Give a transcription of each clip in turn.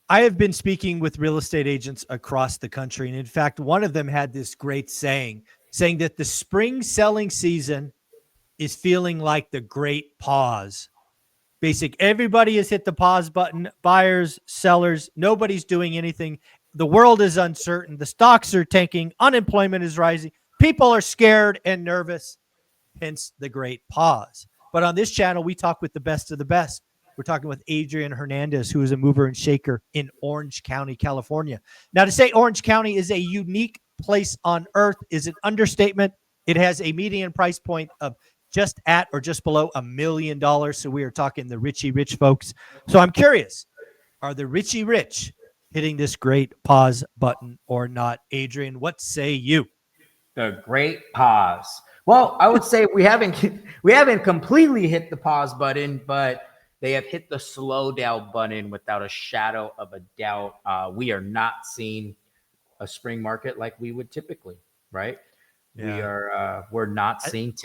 I have been speaking with real estate agents across the country. And in fact, one of them had this great saying that the spring selling season is feeling like the great pause. Everybody has hit the pause button, buyers, sellers, nobody's doing anything. The world is uncertain. The stocks are tanking. Unemployment is rising. People are scared and nervous, hence the great pause. But on this channel, we talk with the best of the best. We're talking with Adrian Hernandez, who is a mover and shaker in Orange County, California. Now, to say Orange County is a unique place on earth is an understatement. It has a median price point of just at or just below $1 million. So we are talking the Richie Rich folks. So I'm curious, are the Richie Rich hitting this great pause button or not? Adrian, what say you? The great pause. Well, I would say we haven't completely hit the pause button, but they have hit the slow down button without a shadow of a doubt. We are not seeing a spring market like we would typically, right? Yeah. We're not seeing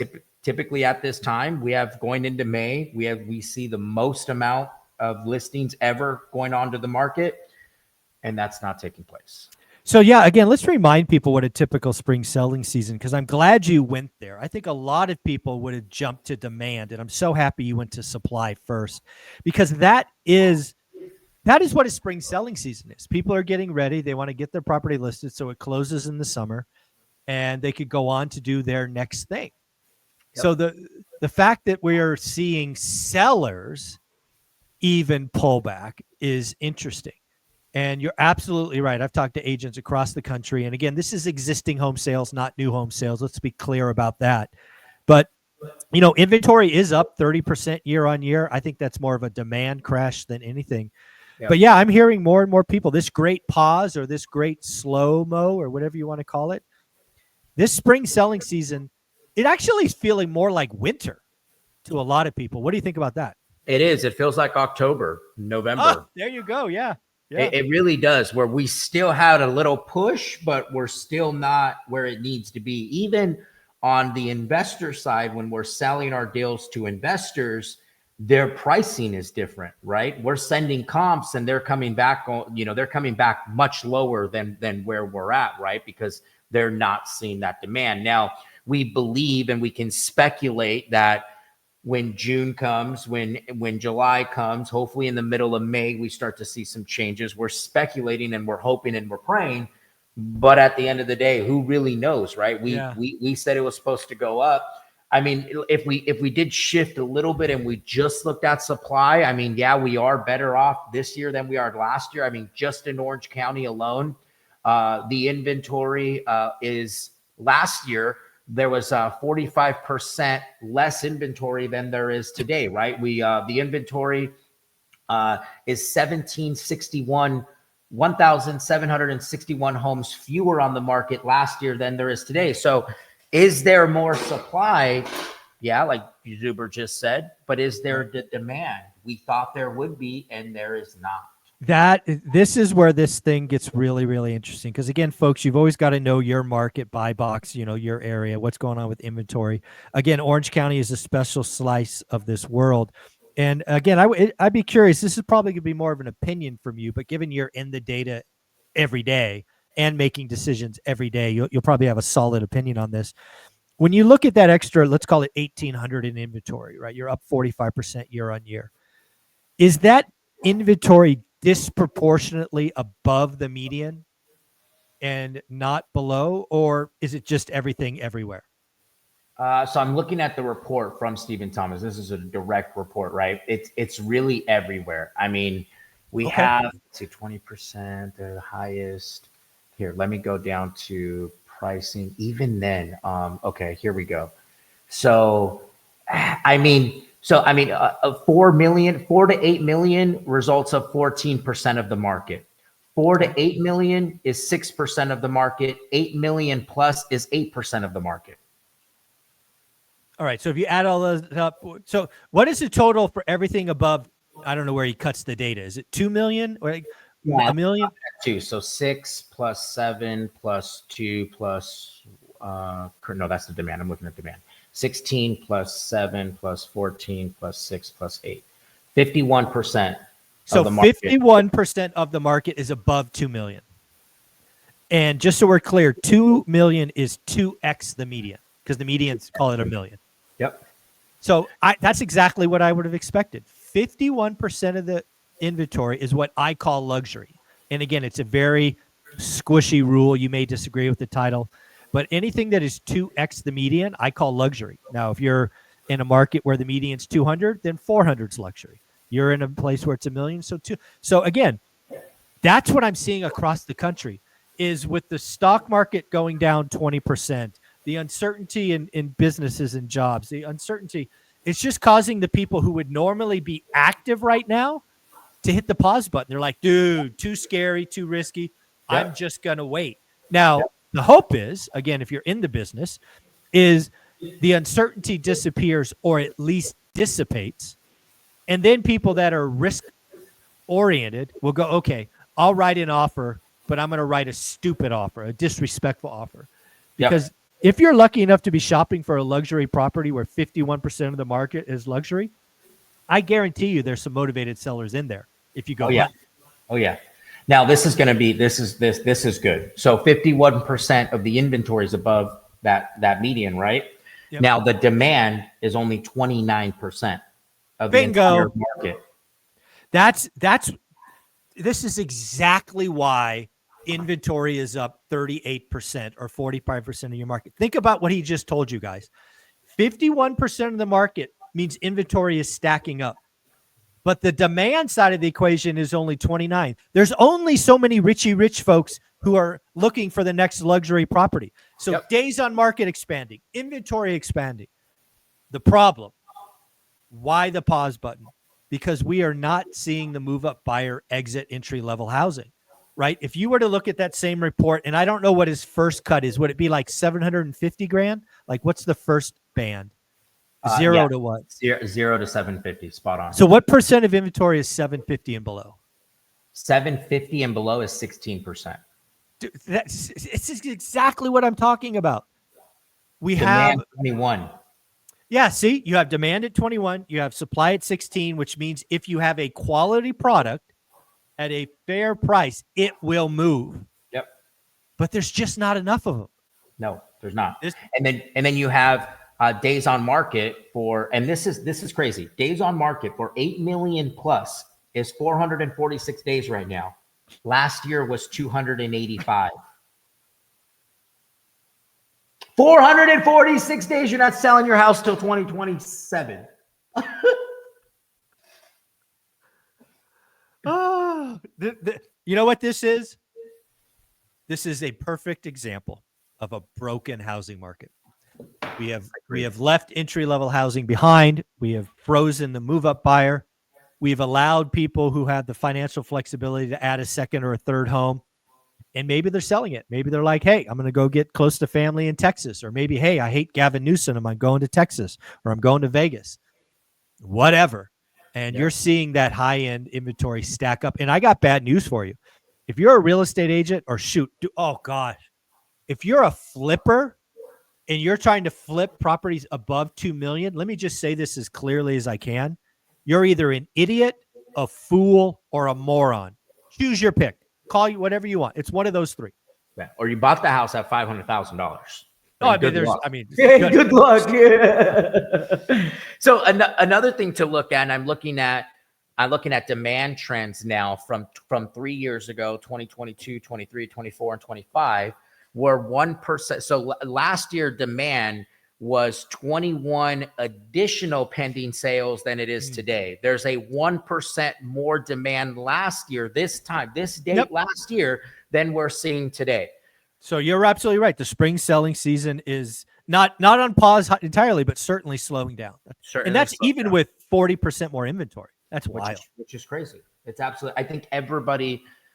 typically at this time. We have going into May, we see the most amount of listings ever going onto the market, and that's not taking place. So yeah, again, let's remind people what a typical spring selling season, because I'm glad you went there. I think a lot of people would have jumped to demand, and I'm so happy you went to supply first, because that is what a spring selling season is. People are getting ready. They want to get their property listed so it closes in the summer and they could go on to do their next thing. Yep. So the fact that we are seeing sellers even pull back is interesting. And you're absolutely right. I've talked to agents across the country. And again, this is existing home sales, not new home sales. Let's be clear about that. But, inventory is up 30% year on year. I think that's more of a demand crash than anything. Yep. But yeah, I'm hearing more and more people, this great pause or this great slow-mo or whatever you want to call it, this spring selling season, it actually is feeling more like winter to a lot of people. What do you think about that? It is. It feels like October, November. Oh, there you go. Yeah. Yeah. It really does, where we still had a little push, but we're still not where it needs to be. Even on the investor side, when we're selling our deals to investors, their pricing is different, right? We're sending comps and they're coming back, they're coming back much lower than where we're at, right? Because they're not seeing that demand. Now, we believe and we can speculate that when June comes, when July comes, hopefully in the middle of May, we start to see some changes. We're speculating and we're hoping and we're praying, but at the end of the day, who really knows, right? We said it was supposed to go up. I mean, if we did shift a little bit and we just looked at supply, I mean, yeah, we are better off this year than we are last year. I mean, just in Orange County alone, the inventory is last year, there was 45% less inventory than there is today, right? The inventory is 1,761 homes fewer on the market last year than there is today. So is there more supply? Yeah, like Zuber just said, but is there the demand? We thought there would be, and there is not. This is where this thing gets really, really interesting. Because again, folks, you've always got to know your market, buy box, your area, what's going on with inventory. Again, Orange County is a special slice of this world. And again, I'd be curious. This is probably going to be more of an opinion from you, but given you're in the data every day and making decisions every day, you'll probably have a solid opinion on this. When you look at that extra, let's call it 1,800 in inventory, right? You're up 45% year on year. Is that inventory disproportionately above the median and not below, or is it just everything everywhere? So I'm looking at the report from Stephen Thomas. This is a direct report, right? It's really everywhere. I mean, we have to 20%, the highest. Here, let me go down to pricing. Even then, okay, here we go. So, I mean, 4 to 8 million results of 14% of the market. 4 to 8 million is 6% of the market. 8 million plus is 8% of the market. All right. So if you add all those up, so what is the total for everything above? I don't know where he cuts the data. Is it 2 million or a million? 2. So 6 plus 7 plus 2 plus, no, that's the demand. I'm looking at demand. 16 plus 7 plus 14 plus 6 plus 8. 51%. So the market. 51% of the market is above 2 million. And just so we're clear, 2 million is 2x the median, because the medians call it a million. Yep. So that's exactly what I would have expected. 51% of the inventory is what I call luxury. And again, it's a very squishy rule. You may disagree with the title, but anything that is 2x the median, I call luxury. Now, if you're in a market where the median's 200, then 400 is luxury. You're in a place where it's a million, so two. So again, that's what I'm seeing across the country, is with the stock market going down 20%, the uncertainty in businesses and jobs, the uncertainty, it's just causing the people who would normally be active right now to hit the pause button. They're like, dude, too scary, too risky. Yep. I'm just going to wait. Now, the hope is, again, if you're in the business, is the uncertainty disappears or at least dissipates. And then people that are risk oriented will go, okay, I'll write an offer, but I'm going to write a stupid offer, a disrespectful offer. Because if you're lucky enough to be shopping for a luxury property where 51% of the market is luxury, I guarantee you there's some motivated sellers in there if you go. Oh yeah. Now this is going to be, this is good. So 51% of the inventory is above that median, right? Yep. Now the demand is only 29% of the entire market. This is exactly why inventory is up 38% or 45% of your market. Think about what he just told you guys. 51% of the market means inventory is stacking up. But the demand side of the equation is only 29. There's only so many rich folks who are looking for the next luxury property. So days on market expanding, inventory expanding. The problem, why the pause button? Because we are not seeing the move up buyer exit entry level housing, right? If you were to look at that same report, and I don't know what his first cut is, would it be like 750 grand? Like what's the first band? Zero to what? 0 to 750, spot on. So what percent of inventory is 750 and below? 750 and below is 16%. Dude, it's exactly what I'm talking about. We demand have 21. Yeah, see, you have demand at 21, you have supply at 16, which means if you have a quality product at a fair price, it will move. Yep. But there's just not enough of them. No, there's not. And then you have days on market for, and this is crazy. Days on market for 8 million plus is 446 days right now. Last year was 285. 446 days. You're not selling your house till 2027. You know what this is? This is a perfect example of a broken housing market. We have left entry-level housing behind. We have frozen the move-up buyer. We've allowed people who have the financial flexibility to add a second or a third home. And maybe they're selling it. Maybe they're like, hey, I'm going to go get close to family in Texas. Or maybe, hey, I hate Gavin Newsom. I'm going to Texas, or I'm going to Vegas. Whatever. And you're seeing that high-end inventory stack up. And I got bad news for you. If you're a real estate agent, or oh gosh, if you're a flipper and you're trying to flip properties above 2 million, let me just say this as clearly as I can. You're either an idiot, a fool, or a moron. Choose your pick. Call you whatever you want. It's one of those three. Yeah. Or you bought the house at $500,000. Oh, good luck. Yeah. So another thing to look at, and I'm looking at demand trends now from 3 years ago, 2022, 23, 24, and 25, were 1%. So last year demand was 21 additional pending sales than it is today. There's a 1% more demand last year, this date last year, than we're seeing today. So you're absolutely right. The spring selling season is not on pause entirely, but certainly slowing down. And that's even with 40% more inventory. That's wild. Which is crazy. It's absolutely, I think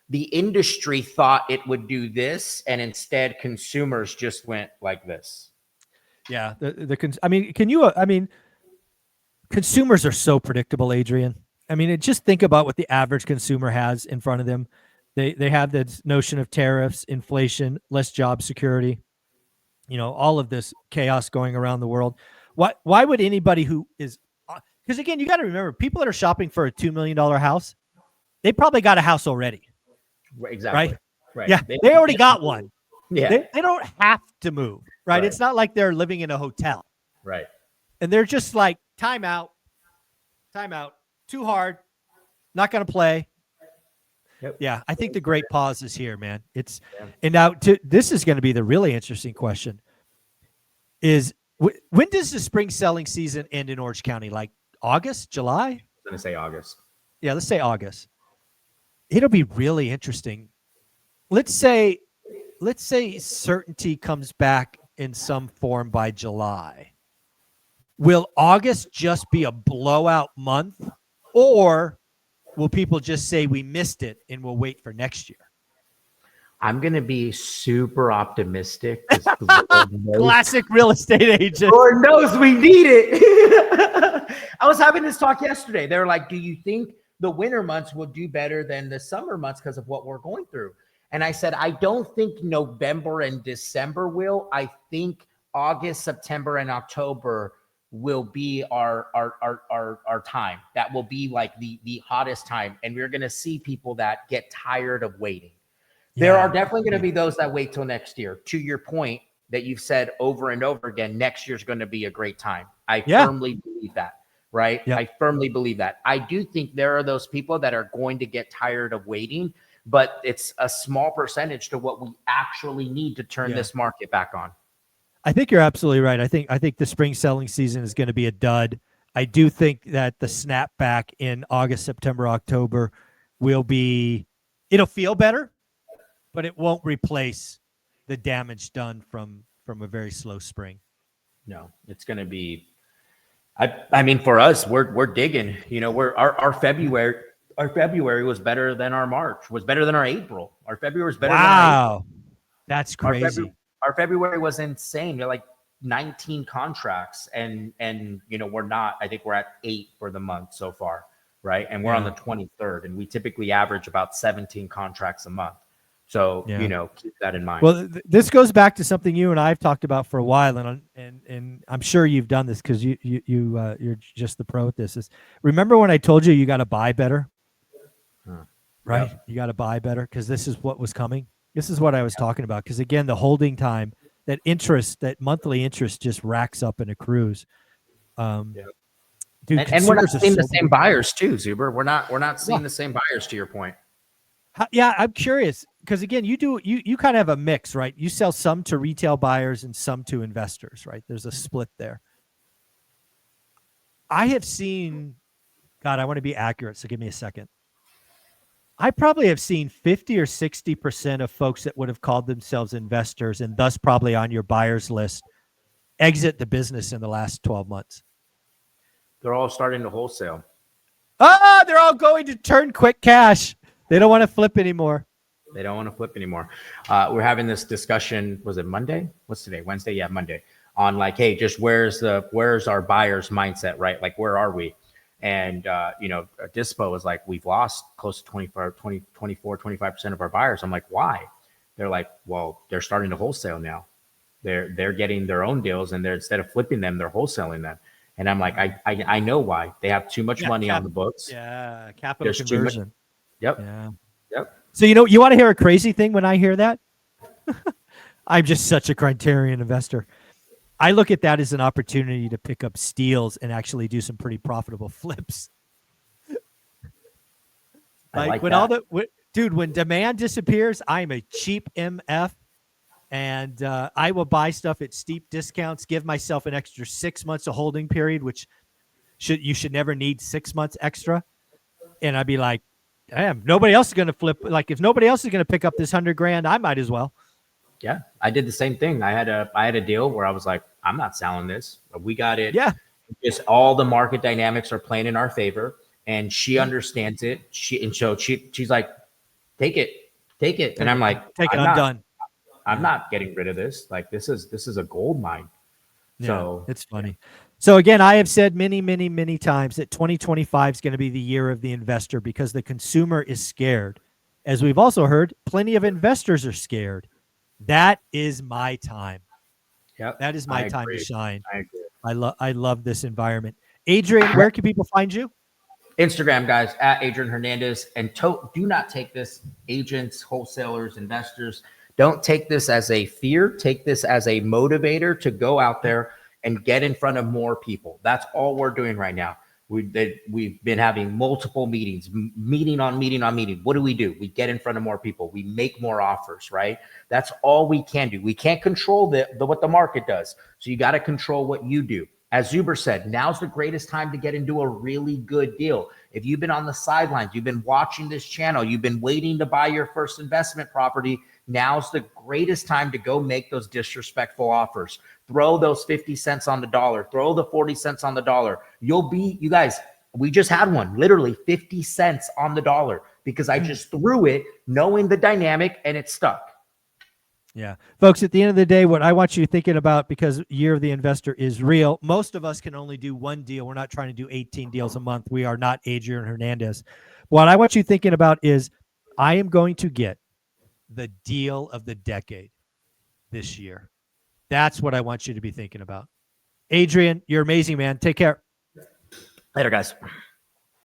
the industry thought it would do this, and instead consumers just went like this. Yeah. Consumers are so predictable, Adrian. I mean, just think about what the average consumer has in front of them. They have this notion of tariffs, inflation, less job security, all of this chaos going around the world. Why would anybody who is, because again, you got to remember, people that are shopping for a $2 million house, they probably got a house already. Exactly. Right. Yeah. They already got one. Yeah. They don't have to move. Right. It's not like they're living in a hotel. Right. And they're just like, time out, too hard, not going to play. Yep. Yeah. I think the great pause is here, man. And now this is going to be the really interesting question is when does the spring selling season end in Orange County? Like August, July? I'm going to say August. Yeah. Let's say August. It'll be really interesting. Let's say certainty comes back in some form by July. Will August just be a blowout month, or will people just say we missed it and we'll wait for next year? I'm going to be super optimistic. Classic real estate agent. Lord knows we need it. I was having this talk yesterday. They were like, do you think the winter months will do better than the summer months because of what we're going through? And I said, I don't think November and December will. I think August, September, and October will be our time. That will be like the hottest time. And we're going to see people that get tired of waiting. There are definitely going to be those that wait till next year. To your point that you've said over and over again, next year's going to be a great time. I firmly believe that, right? Yep. I firmly believe that. I do think there are those people that are going to get tired of waiting, but it's a small percentage to what we actually need to turn this market back on. I think you're absolutely right. I think the spring selling season is going to be a dud. I do think that the snapback in August, September, October it'll feel better, but it won't replace the damage done from a very slow spring. No, it's going to be. I mean, for us, we're digging. Our February was better than our March. Was better than our April. Our February was better. Wow, than that's crazy. Our February was insane. They're like 19 contracts, and we're not. I think we're at 8 for the month so far, right? And we're on the 23rd, and we typically average about 17 contracts a month. So, keep that in mind. Well, this goes back to something you and I have talked about for a while, and I'm sure you've done this because you're just the pro at this. Is remember when I told you got to buy better, right? Yep. You got to buy better because this is what was coming. This is what I was talking about. Because again, the holding time, that monthly interest just racks up and accrues. Dude, and we're not seeing the same buyers too, Zuber. We're not seeing the same buyers, to your point. I'm curious because again, you kind of have a mix, right? You sell some to retail buyers and some to investors, right? There's a split there. I have seen, God, I want to be accurate, so give me a second. I probably have seen 50 or 60% of folks that would have called themselves investors and thus probably on your buyers list exit the business in the last 12 months. They're all starting to wholesale. They're all going to turn quick cash. They don't want to flip anymore. We're having this discussion. Was it Monday? What's today? Wednesday? Yeah, Monday. On like, hey, just where's our buyer's mindset, right? Like, where are we? And, Dispo was like, we've lost close to 25% of our buyers. I'm like, why? They're like, well, they're starting to wholesale now. They're getting their own deals, and instead of flipping them, they're wholesaling them. And I'm like, I know why. They have too much money on the books. Yeah, capital conversion. Yep. Yeah. Yep. So, you want to hear a crazy thing when I hear that? I'm just such a criterion investor. I look at that as an opportunity to pick up steals and actually do some pretty profitable flips. Like when when demand disappears, I'm a cheap MF, and I will buy stuff at steep discounts, give myself an extra 6 months of holding period, which you should never need 6 months extra. And I'd be like, damn, nobody else is going to flip. Like, if nobody else is going to pick up this $100,000, I might as well. Yeah, I did the same thing. I had a deal where I was like, I'm not selling this. We got it. Yeah. Just all the market dynamics are playing in our favor, and she understands it. She's like, take it. And I'm like, take it. I'm done. I'm not getting rid of this. Like, this is a gold mine. Yeah, so it's funny. So again, I have said many, many, many times that 2025 is going to be the year of the investor because the consumer is scared. As we've also heard, plenty of investors are scared. That is my time. Yep. That is my time to shine. I agree. I love this environment. Adrian, where can people find you? Instagram, guys, at Adrian Hernandez. And do not take this, agents, wholesalers, investors, don't take this as a fear. Take this as a motivator to go out there and get in front of more people. That's all we're doing right now. We've been having multiple meetings, meeting on meeting on meeting. What do? We get in front of more people. We make more offers, right? That's all we can do. We can't control what the market does. So you got to control what you do. As Zuber said, now's the greatest time to get into a really good deal. If you've been on the sidelines, you've been watching this channel, you've been waiting to buy your first investment property, now's the greatest time to go make those disrespectful offers. Throw those 50 cents on the dollar. Throw the 40 cents on the dollar. You guys, we just had one, literally 50 cents on the dollar because I just threw it knowing the dynamic and it stuck. Yeah. Folks, at the end of the day, what I want you thinking about, because Year of the Investor is real, most of us can only do one deal. We're not trying to do 18 deals a month. We are not Adrian Hernandez. What I want you thinking about is I am going to get the deal of the decade this year. That's what I want you to be thinking about. Adrian, you're amazing, man. Take care. Later, guys.